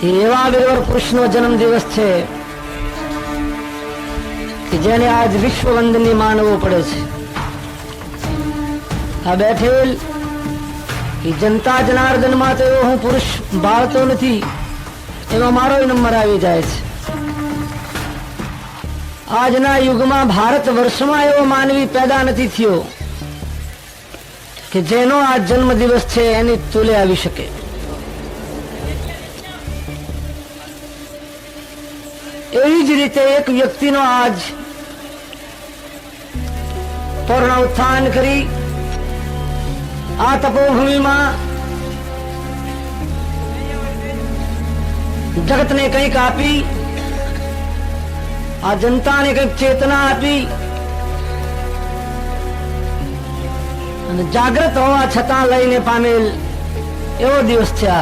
એવા વીરવર પુરુષનો જન્મ દિવસ છે કે જેને આજ વિશ્વ વંદનની માનવો પડે છે. આ બેઠેલ એ જનતા જનાર્દનમાં તો એવો હું પુરુષ બાળતો નથી, એમાં મારો નંબર આવી જાય છે. આજના યુગમાં ભારત વર્ષમાં એવો માનવી પેદા નથી થયો કે જેનો આ જન્મ દિવસ છે એની તુલે આવી શકે. એવી જ રીતે એક વ્યક્તિનો આજ પૂર્ણ ઉત્થાન કરી આ તપોભૂમિમાં જગતને કંઈક આપી, આ જનતાને કંઈક ચેતના આપી અને જાગૃત હોવા છતાં લઈને પામેલ એવો દિવસ છે.